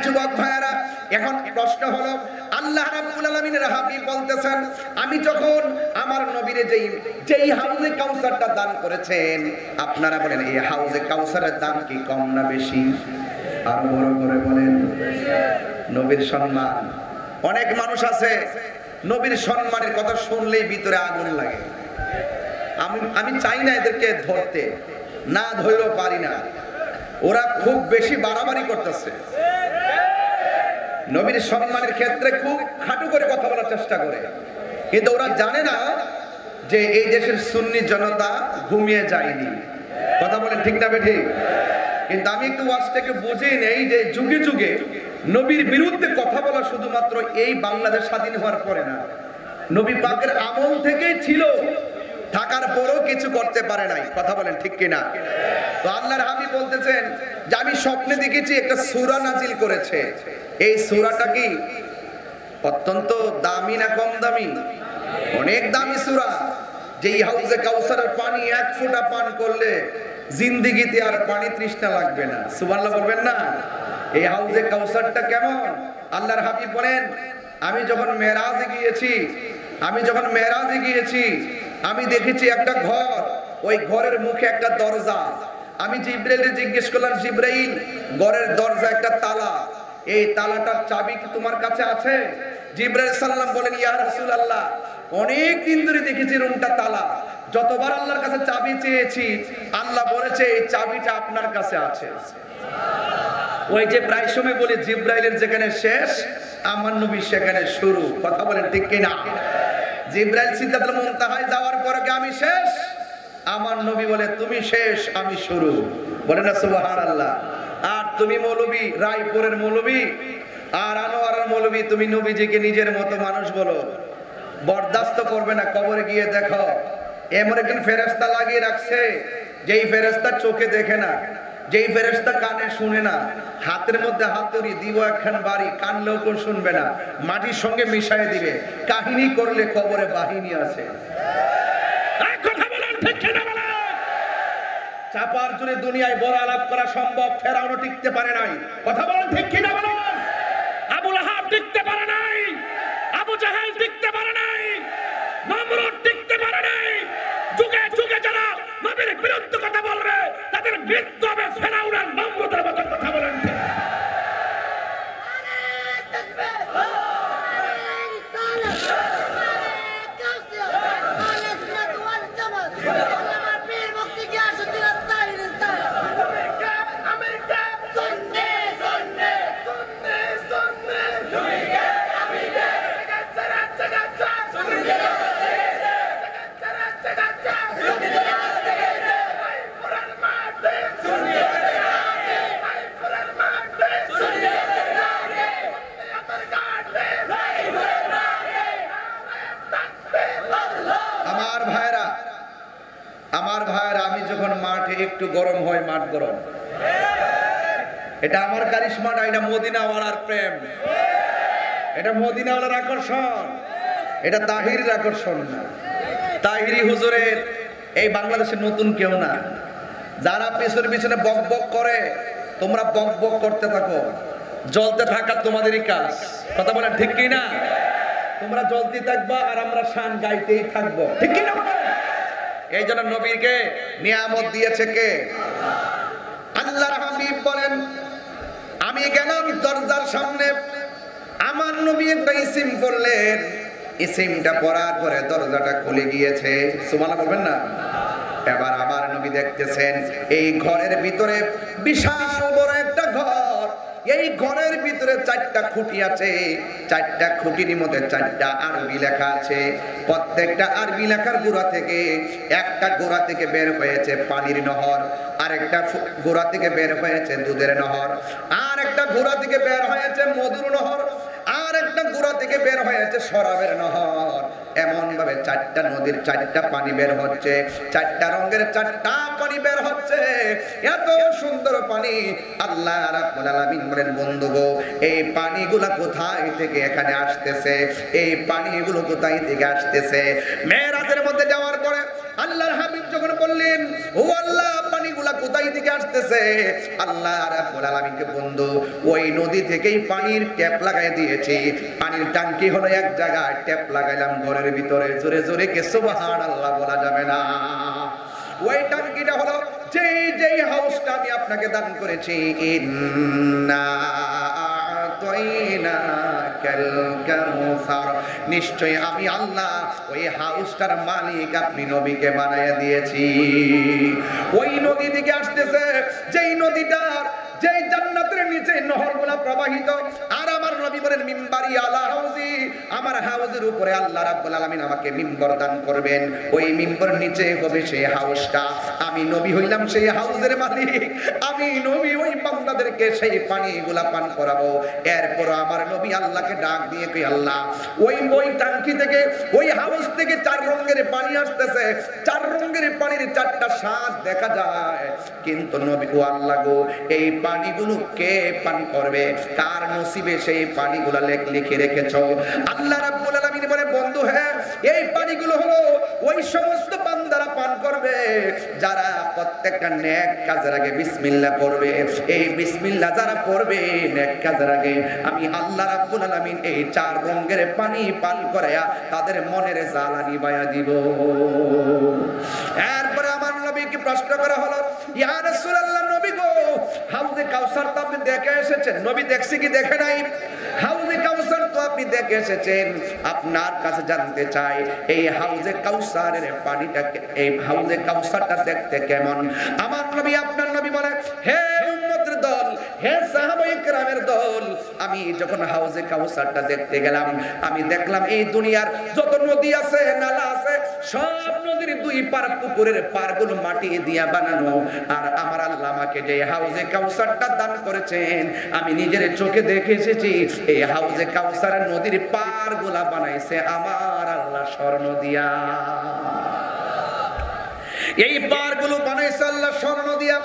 A: যুবক ভাইয়েরা, এখন প্রশ্ন হলো, আল্লাহ আল্লাহ রাব্বুল আলামিনের হাবিব বলতেছেন, আমি যখন আমার নবীরে যেই হাউজে কাউসারটা দান করেছেন, আপনারা বলেন এই হাউজে কাউসারের দাম কি কম না বেশি? আর বড় করে বলেন, নবীর সম্মান। অনেক মানুষ আছে নবীর সম্মানের কথা শুনলেই ভিতরে আগুন লাগে। আমি চাই না এদেরকে ধরতে, না ধরেও পারি না, ওরা খুব বেশি বাড়াবাড়ি করতেছে। নবীর সম্মানের ক্ষেত্রে খুব খাটো করে কথা বলার চেষ্টা করে, কিন্তু ওরা জানে না যে এই দেশের সুন্নি জনতা ঘুমিয়ে যায়নি। কথা বলেন ঠিক না বেঠিক? কিন্তু আমি একটু ওয়াজটাকে বুঝিয়ে নেই যে যুগে যুগে নবীর বিরুদ্ধে কথা বলা শুধুমাত্র এই বাংলাদেশ স্বাধীন হওয়ার পরে না, নবী পাকের আমল থেকেই ছিল, থাকার পরেও কিছু করতে পারে নাই। কথা বলেন ঠিক কিনা? তো আল্লাহর হাবিব বলতেছেন যে আমি স্বপ্নে দেখেছি একটা সূরা নাজিল করেছে। এই সূরাটা কি অত্যন্ত দামি না কম দামি? অনেক দামি সূরা। যেই হাউজে কাউসারের পানি এক ফোঁটা পান করলে জিন্দেগিতে আর পানি তৃষ্ণা লাগবে না। সুবহানাল্লাহ বলবেন না? এই হাউজে কাউসারটা কেমন? আল্লাহর হাবিব বলেন, আমি যখন মেরাজে গিয়েছি আমি দেখেছি একটা ঘর, ওই ঘরের মুখে একটা দরজা। আমি জিবরাইলকে জিজ্ঞেস করলাম, জিবরাইল, ঘরের দরজা একটা তালা, এই তালাটার চাবি কি তোমার কাছে আছে? জিবরাইল সাল্লাম বলেন, ইয়া রাসূলুল্লাহ, অনেক দিন ধরে দেখেছি রুমটা তালা, যতবার আল্লাহর কাছে চাবি চেয়েছি আল্লাহ বলেছে এই চাবিটা আপনার কাছে আছে। ওই যে প্রায় সময় বলি জিবরাইলের যেখানে শেষ আমার নবী সেখানে শুরু। কথা বলেন ঠিক কিনা? জিবরাইল সিদরাতুল মুনতাহায় যাওয়ার পরে কি আমি শেষ? আমার নবী বলে তুমি শেষ আমি শুরু। বলেন না সুবহানাল্লাহ। আর তুমি মৌলবী, রায়পুরের মৌলবী আর আনোয়ারের মৌলবী, তুমি নবীজিকে নিজের মতো মানুষ বলো, বরদাস্ত করবে না। কবরে গিয়ে দেখো এমন একজন ফেরেশতা লাগিয়ে রাখছে, যেই ফেরেশতা চোখে দেখে না, যেই ফেরেশতা কানে শুনে না, হাতের মধ্যে হাতুড়ি দিব একখান বাড়ি, কানলেও কেউ শুনবে না, মাটির সঙ্গে মিশাই দিবে। কাহিনী করলে কবরে বাহিনী আছে। কথা বলেন ঠিক কিনা বলেন? চাপার জুড়ে দুনিয়ায় বড় আলাপ করা সম্ভব, ফেরাউনও টিকতে পারে নাই। কথা বলেন ঠিক কিনা বলেন? আবু লাহাব টিকতে পারে নাই, আবু জাহেল টিকতে পারে নাই, নমরুদ টিকতে পারে নাই। যুগে যুগে যারা নবীর বিরুদ্ধে কথা বলবে তাদের মৃত্যু হবে ফেরাউন আর নমরুদের মতো। কথা বলেন ঠিক? আমার ভাইরা, আমি যখন মাঠে একটু গরম হয়, মাঠ গরম, এটা আমার কারিশমা না, এটা মদিনাওয়ালার প্রেম, এটা মদিনাওয়ালার আকর্ষণ, এটা তাহিরির আকর্ষণ না। তাহিরি হুজুরের এই বাংলাদেশের নতুন কেউ না। যারা পিছনে পিছনে বক বক করে, তোমরা বক বক করতে থাকো, জ্বলতে থাকা তোমাদেরই কাজ। কথা বলেন ঠিক কি না? তোমরা জ্বলতে থাকবা আর আমরা শান গাইতেই থাকবো। ঠিক কি না? এই জন্য নবীকে নিয়ামত দিয়েছে কে? আল্লাহর হাবিব বলেন, আমি গেলাম দরজার সামনে, আমার নবী একটা ইসিম বললেন, ইসিমটা পড়ার পরে দরজাটা খুলে গিয়েছে। সুবহানাল্লাহ বলবেন না? এবার আমার নবী দেখতেছেন এই ঘরের ভিতরে বিশাল বড় একটা ঘর, এই ঘরের ভিতরে 4টা খুঁটি আছে, 4টা খুঁটির মধ্যে 4টা আরবি লেখা আছে। প্রত্যেকটা আরবি লেখার গোড়া থেকে একটা গোড়া থেকে বের হয়েছে পানির নহর, আরেকটা গোড়া থেকে বের হয়েছে দুধের নহর, আর একটা গোড়া থেকে বের হয়েছে মধুর নহর, আর একটা গোড়া থেকে বের হয়েছে শরাবের নহর। এমন ভাবে 4টা নদীর 4টা পানি বের হচ্ছে, 4টা রঙের 4টা পানি বের হচ্ছে। এত সুন্দর পানি। আল্লাহ রাব্বুল আলামিন বলেন, বন্ধু গো, এই পানিগুলা কোথায় থেকে এখানে আসতেছে? এই পানিগুলো কোথায় থেকে আসতেছে? মেরাজের মধ্যে যাওয়ার পরে আল্লাহর হাবিব যখন বললেন, ও আল্লাহ, পানিগুলা কোথায় থেকে আসছে? আসতেছে, আল্লাহ রাব্বুল আলামিনকে বন্ধু ওই নদী থেকেই পানির ট্যাপ লাগাই দিয়েছি। পানির ট্যাঙ্কি হলো এক জায়গায়, ট্যাপ লাগাইলাম ঘরের ভিতরে। জোরে জোরে কে সুবহানাল্লাহ বলা যাবে না। ওই ট্যাঙ্কিটা হলো যেই হাউসটা আমি আপনাকে দান করেছি। ইন্না আ'তাইনাকাল কাউসার, নিশ্চয় আমি আল্লাহ ওই হাউসটার মালিক আপনি নবীকে বানায়া দিয়েছি। ওই নদী থেকে আসতেছে যেই নদীটার যেই জান্নাতের নিচে নহরগুলো প্রবাহিত, আর আমার নবী বলেন মিম্বারি আলা হাউজি, আমার হাউজের উপরে আল্লাহ রাব্বুল আলামিন আমাকে মিম্বর দান করবেন। ওই মিম্বর নিচে হবে সেই হাউসটা, আমি নবী হইলাম সেই হাউজের মালিক। আমি নবী ওই বান্দাদেরকে সেই পানিগুলা পান করাবো। এরপর আমার নবী আল্লাহকে ডাক দিয়ে কই, আল্লাহ ওই টাঙ্কি থেকে ওই হাউস থেকে 4 রঙের পানি আসতেছে, 4 রঙের পানির 4টা স্বাদ দেখা যায়, কিন্তু নবী ও আল্লাহ গো এই পানিগুলো কে পান করবে, কার নসিবে সেই পানিগুলো লিখে রেখেছো? আল্লাহ রাব্বুল আলামিন বলে, বন্ধু হ্যাঁ, এই পানিগুলো হলো ওই সমস্ত বান্দারা পান করবে যারা প্রত্যেকটা নেক কাজের আগে বিসমিল্লাহ পড়বে। এই বিসমিল্লাহ যারা পড়বে নেক কাজের আগে, আমি আল্লাহ রাব্বুল আলামিন এই 4 রঙের পানি পান করায়া তাদের মনের জ্বালা নিভাইয়া দিব। এরপরে আমার নবীকে প্রশ্ন করা হলো, ইয়া রাসূলুল্লাহ, নবী গো হাউজে কাউসার তো আপনি দেখে এসেছেন, নবী দেখছে কি দেখে নাই? হাউজে কাউসার তো আপনি দেখে এসেছেন, আপনার কাছে জানতে চাই এই হাউজে কাউসারের পানিটা, এই হাউজে কাউসারটা দেখতে কেমন? আমার নবী আপনার নবী বলে, হে উম্মতের দল, হে সাহাবায়ে কেরামের দল, আমি যখন হাউজে কাউসারটা দেখতে গেলাম, আমি দেখলাম এই দুনিয়ার যত নদী আছে, নালা আছে, সব নদীর 2 পার পুকুরের পারগুলো মাটি দিয়া বানানো। আর আমার আল্লাহ আমাকে যে হাউজে কাউসারটা দান করেছেন, আমি নিজের চোখে দেখে এসেছি এই হাউজে কাউসারের নদীর পারগুলা বানাইছে আমার আল্লাহ স্বর্ণ দিয়া। এই পারগুলো বানাইছে আল্লাহ স্বর্ণ দিয়া।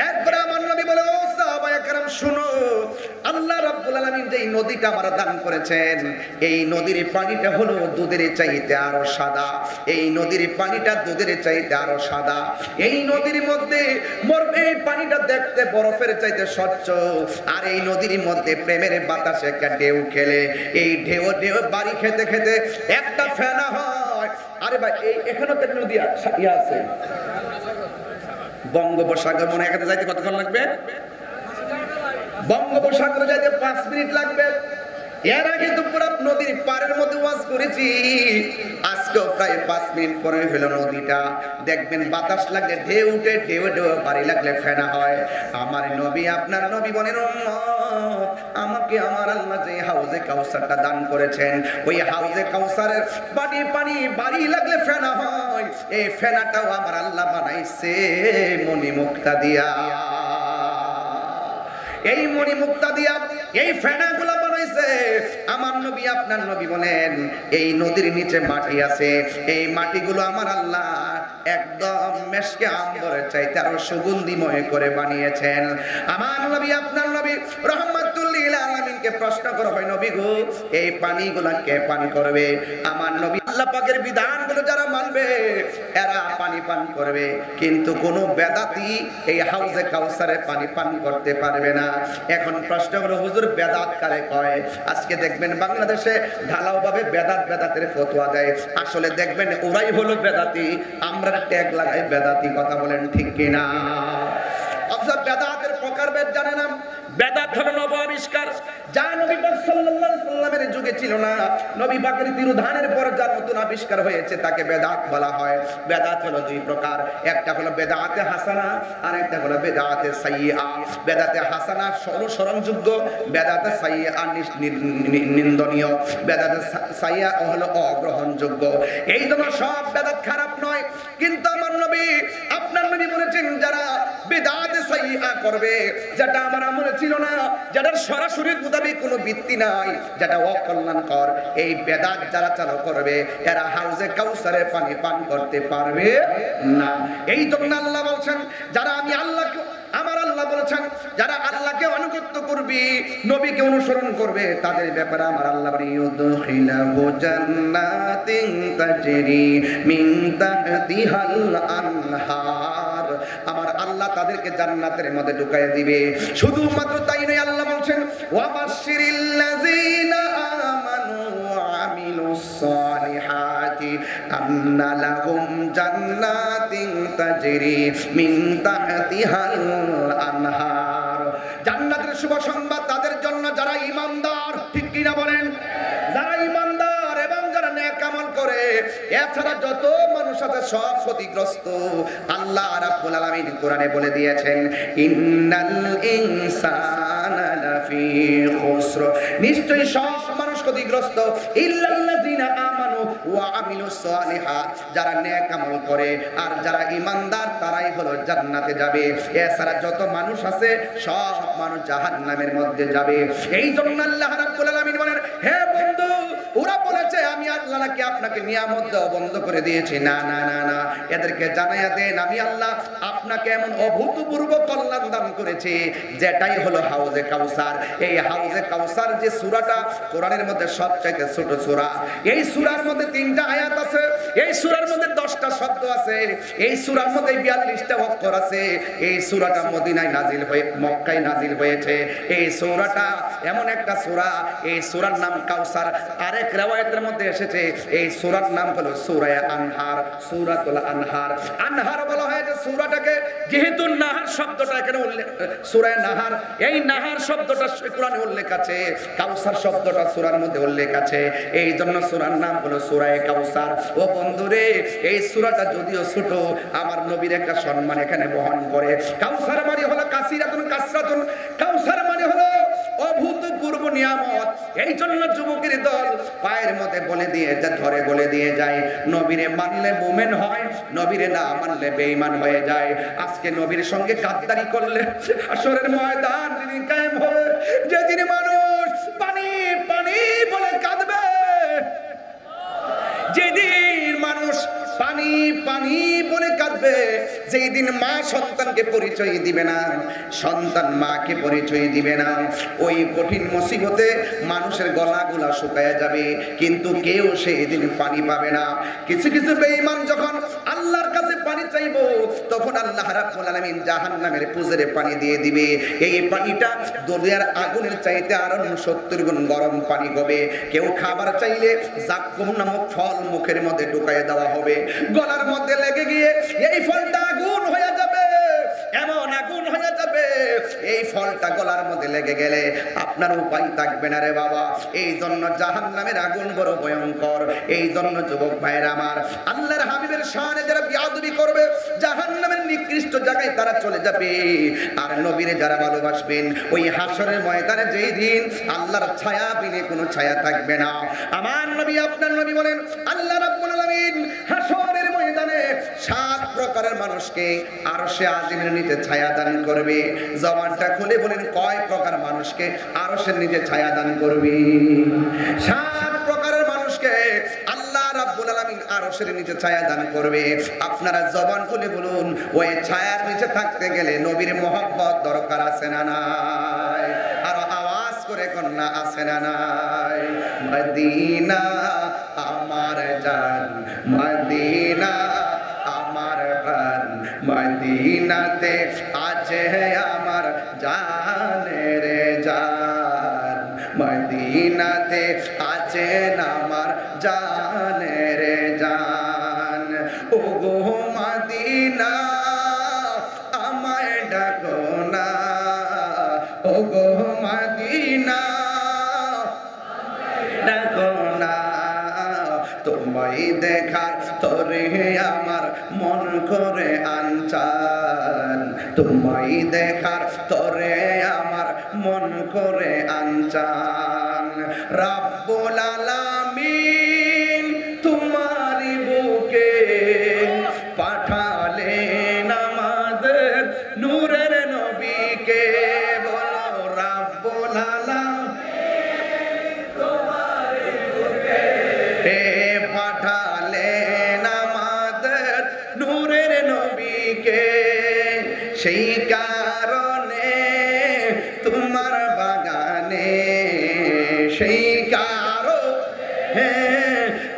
A: এরপরে আমার নবী বলে, ও সাহাবায়ে কেরাম শুনো, আল্লাহ রাব্বুল আলামিন যেই নদীটা আমরা দান করেছেন, এই নদীর পানিটা হলো দুধের চাইতে আরো সাদা। এই নদীর পানিটা দুধের চাইতে আরো সাদা। এই নদীর মধ্যে এই পানিটা দেখতে বরফের চাইতে স্বচ্ছ। আর এই নদীর মধ্যে প্রেমের বাতাসে একটা ঢেউ খেলে, এই ঢেউ বাড়ি খেতে খেতে একটা ফেনা হয়। আরে ভাই, এখানে তো নদী আছে, বঙ্গোপসাগর মনে এখানে যাইতে কতক্ষণ লাগবে? বঙ্গোপসাগরে যাইতে 5 মিনিট লাগবে। এর আগে তো পুরো নদীর পাড়ের মধ্যে ওয়াজ করেছি, আজকেও প্রায় 5 মিনিট পরে হলো নদীটা। দেখবেন বাতাস লাগলে ঢেউ উঠে, ঢেউ বাড়ি লাগলে ফেনা হয়। আমার নবী আপনার নবী বলেন, উম্মত আমাকে আমার আল্লাহ যে হাউজে কাউসারটা দান করেছেন, ওই হাউজে কাউসারের পানি বাড়ি লাগলে ফেনা হয়। এই ফেনাটাও আমার আল্লাহ বানাইছে মণিমুক্তা দিয়া। এই মণিমুক্তা দিয়া এই ফেনাগুলা বানাইছে আমার নবী আপনার নবী বলেন, এই নদীর নিচে মাটি আছে, এই মাটিগুলো আমার আল্লাহ একদম মেশকে আম্বরের চাইতে আরো সুগন্ধিময় করে বানিয়েছেন। আমার নবী আপনার নবী রাহমাতুল লিল আলামিনকে প্রশ্ন করা হয়, নবী গো এই পানিগুলা কে পান করবে? আমার নবী আল্লাহ পাকের বিধানগুলো যারা মানবে এরা পানি পান করবে, কিন্তু কোন বেদাতি এই হাউজে কাউসারের পানি পান করতে পারবে না। এখন প্রশ্ন হলো, হুজুর বেদাত কারে কয়? আজকে দেখবেন বাংলাদেশে ঢালাও ভাবে বেদাতের ফতোয়া দেয়, আসলে দেখবেন ওরাই হলো বেদাতি, আমরা ট্যাগ লাগাই বেদাতি। কথা বলেন ঠিক কিনা? অথচ বেদাতের প্রকারভেদ জানে না। বেদাত হলো নব আবিষ্কার, যা নবী পাক সাল্লাল্লাহু আলাইহি সাল্লামের যুগে ছিল না। নবী পাকের তিরোধানের পর যা নতুন আবিষ্কার হয়েছে তাকে বেদাত বলা হয়। বেদাত হলো 2 প্রকার, একটা হলো বেদাতে হাসানা আর একটা হলো বেদাতে সাইয়্যা। বেদাতে হাসানা অনুসরণযোগ্য, বেদাতে সাইয়্যা নিন্দনীয়, বেদাতে সাইয়্যা হলো অগ্রহণযোগ্য। এই জন্য সব বেদাত খারাপ নয়, কিন্তু আমার নবী আপনার নবী বলেছেন যারা বেদাতে সাইয়্যা করবে, যেটা আমার আমলে ছিল না, যেটার সরাসরি মোতাবেক কোনো ভিত্তি নাই, যেটা অকল্যাণকর, এই বেদাত যারা চালু করবে এরা হাউজে কাউসারের পানি পান করতে পারবে না। এই জন্য আল্লাহ বলছেন, যারা আমি আল্লাহকে আমার আল্লাহ বলেছেন যারা আল্লাহকে আনুগত্য করবে, নবীকে অনুসরণ করবে, তাদের ব্যাপারে আমার আল্লাহ ইউদখিলহু জান্নাতিন তাজরি মিন তাহতিহাল আনহার। আমার আল্লাহ তাদেরকে জান্নাতের মধ্যে ঢুকাইয়া দিবে। শুধুমাত্র তাই নয়, আল্লাহ বলছেন ওয়াবাশশিরিল্লাযীনা আমানু ওয়া আমিলুস সালিহাতি আন্না লাহুম জান্নাতিন তাজরি মিন তাহতিহাল আনহার। জান্নাতের শুভ সংবাদ তাদের জন্য যারা ঈমানদার, ঠিক কি না বলেন? যারা ঈমানদার এবং যারা নেক আমল করে। এছাড়া যত মানুষ আছে সব ক্ষতিগ্রস্ত। আল্লাহ রাব্বুল আলামিন কোরআনে বলে দিয়েছেন ইন্নাল ইনসানা লাফি খুসর, নিশ্চয়ই সব মানুষ ক্ষতিগ্রস্ত ইল্লাল্লাযিনা আমানু ওয়া আমিলুস সালিহাত, যারা নেক আমল করে আর যারা ঈমানদার তারাই হলো জান্নাতে যাবে। এছাড়া যত মানুষ আছে সব মানুষ জাহান্নামের মধ্যে যাবে। এই জন্য আল্লাহ রাব্বুল আলামিন বলেন হে বন্ধু, ওরা বলেছে আমি আল্লাহ নাকি আপনাকে নিয়ামত দেওয়া বন্ধ করে দিয়েছি। না না না না, এদেরকে জানাইয়া দেন আমি আল্লাহ আপনাকে এমন অভূতপূর্ব কল্যাণ দান করেছি যেটাই হলো হাউজে কাউসার। এই হাউজে কাউসার যে সূরাটা কোরআনের মধ্যে সবচেয়ে ছোট সূরা, এই সূরার মধ্যে 3টা আয়াত আছে, এই সূরার মধ্যে 10টা শব্দ আছে, এই সূরার মধ্যে 42টা অক্ষর আছে। এই সূরাটা মদিনায় নাজিল হয়ে মক্কায় নাজিল হয়েছে। এই সূরাটা এমন একটা সূরা, এই সূরার নাম কাউসার। আরেক riwayতের মধ্যে এসেছে এই সূরার নাম হলো সূরা আনহার, সূরাতুল আনহার। আনহার বলা হয় যে সূরাটাকে, যেহেতু নাহার শব্দটা এখানে উল্লেখ, সূরা নাহার, এই নাহার শব্দটা কোরআনে উল্লেখ আছে, কাউসার শব্দটা সূরার মধ্যে উল্লেখ আছে, এই জন্য সূরার নাম হলো সূরা কাউসার। ও বন্ধুরে, এই সূরাটা যদিও ছোট, আমার নবীর একটা সম্মান এখানে বহন করে। কাউসার মানে হলো কাসিরাতুন কাসরাতুন, কাউসার মানে হলো অভূতপূর্ব নিয়ামত। এই জন্য যুবকের দল পায়ের মধ্যে বলে দিয়ে ধরে বলে দিয়ে যায় নবীরে মানলে মুমিন হয়, নবীরে না মানলে বেঈমান হয়ে যায়। আজকে নবীর সঙ্গে গাদ্দারি করলে হাসরের ময়দান দিন কায়েম হবে, যেদিন মানুষ পানি পানি বলে কাঁদবে, যেদিন মানুষ পানি পানি বলে কাঁদবে, যেই দিন মা সন্তানকে পরিচয় দিবে না, সন্তান মাকে পরিচয় দিবে না, ওই কঠিন মুসিবতে মানুষের গলাগুলা শুকায়া যাবে, কিন্তু কেউ সেই দিন পানি পাবে না। কিছু কিছু বেঈমান যখন আল্লাহর কাছে পানি চাইবো, তখন আল্লাহ রাব্বুল আলামিন জাহান্নামের পুজরে পানি দিয়ে দিবে। এই পানিটা দুনিয়ার আগুনের চাইতে আরো 70 গুণ গরম পানি হবে। কেউ খাবার চাইলে জাক্কুম নামক ফল মুখের মধ্যে ঢুকায় দেওয়া হবে, গলার মধ্যে লেগে গিয়ে এই ফলটা আগুন হয়ে যাবে, এমন আগুন হয়ে যাবে, এই ফলটা গলার মধ্যে লেগে গেলে আপনার উপায় থাকবে না রে বাবা। এই জন্য জাহান্নামের আগুন বড় ভয়ঙ্কর। এই জন্য যুবক ভাইরা আমার, আল্লাহর হাবিবের শানে যারা বিয়াদবি করবে জাহান্নামের নিকৃষ্ট জায়গায় তারা চলে যাবে। আর নবীরে যারা ভালোবাসবেন, ওই হাসরের ময়দানে যেই দিন আল্লাহর ছায়া বিনে কোনো ছায়া থাকবে না। আমার নবী, আপনার নবী বলেন আল্লাহ রাব্বুল আলামিন হাসরের ময়দানে 7 প্রকারের মানুষকে আরশে আজিমের নিচে ছায়া দান করবে। জবানটা খুলে বলেন কয় প্রকার মানুষকে আরশের নিচে ছায়া দান করবে? 7 প্রকারের মানুষকে আল্লাহ রাব্বুল আলামিন আরশের নিচে ছায়া দান করবে। আপনারা জবান খুলে বলুন, ওই ছায়ার নিচে থাকতে গেলে নবীর মহব্বত দরকার আছে না নাই? আর আওয়াজ করে কন্যা আছে না নাই? মদিনা আমার জান, মদিনা আমার প্রাণ, মদিনাতে আছে আমার জানের জান, মদিনাতে আছে আমার জানের জান। ওগো মদিনা আমায় ডাকো না, ওগো মদিনা ডাকো না, তোমায় দেখার তরে আমার মন করে আনচান, তোমায় দেখার তরে আমার মন করে আনচান। রাব্বুল আলামিন তোমারই বুকে পাঠালেন আমাদের নূরের নবীকে। বলো রাব্বুল আলামিন তোমারই বুকে পাঠালেন আমাদের নূরের নবীকে। সেই কারণে তোমার বাগানে, সেই কারণে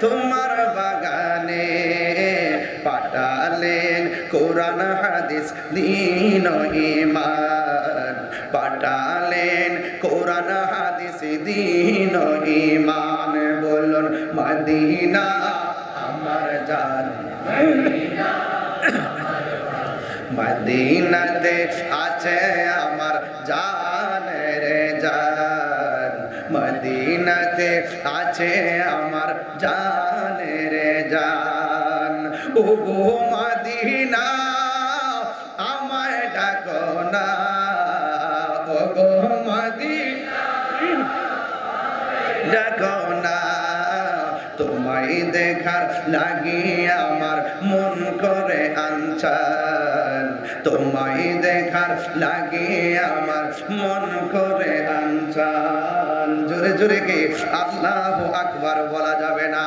A: তোমার বাগানে পাঠালেন কোরআন হাদিস দিয়ে দিন ঈমান, পাঠালেন কোরআন হাদিস দিন ঈমান। বলুন মদিনা আমার জান, মদিনাতে আছে আমার জানের জান, মদিনাতে আছে আমার জানের জান। ও গো মদিনা আমায় ডাকো না, ও গো মদিনা ডাকো না, তোমায় দেখার লাগি আমার মন করে আনচান, তোমায় দেখার লাগি আমার মন করে আনচান। জোরে জোরে কি আল্লাহু আকবার বলা যাবে না?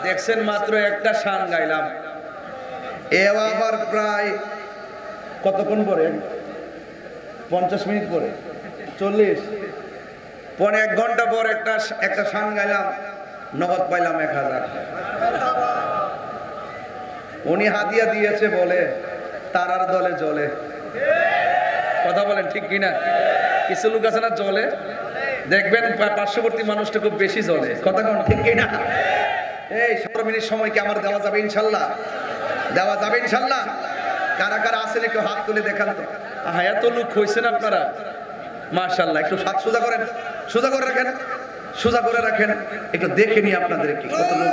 A: দেখছেন মাত্র একটা শান গাইলাম, এ আবার প্রায় কতক্ষণ পরে? 50 মিনিট পরে, 40 পরে 1 ঘন্টা পর একটা শান গাইলাম, নগদ পাইলাম 1000। উনি হাদিয়া দিয়েছে বলে তারার দলে জ্বলে। কথা বলেন ঠিক কিনা? কিছু লোক আছে না জ্বলে, দেখবেন পার্শ্ববর্তী মানুষটা খুব বেশি জ্বলে। কথা কোন ঠিক কিনা? এই 17 মিনিট সময় কি আমার দেওয়া যাবে ইনশাল্লাহ? দেওয়া যাবে ইনশাল্লাহ? কারা কারা আছেন একটু হাত তুলে দেখান তো। এত লোক হয়েছেন আপনারা, মাশাআল্লাহ। একটু হাত সোজা করেন, সোজা করে রাখেন, সোজা করে রাখেন, একটু দেখে নি আপনাদের কি কত লোক।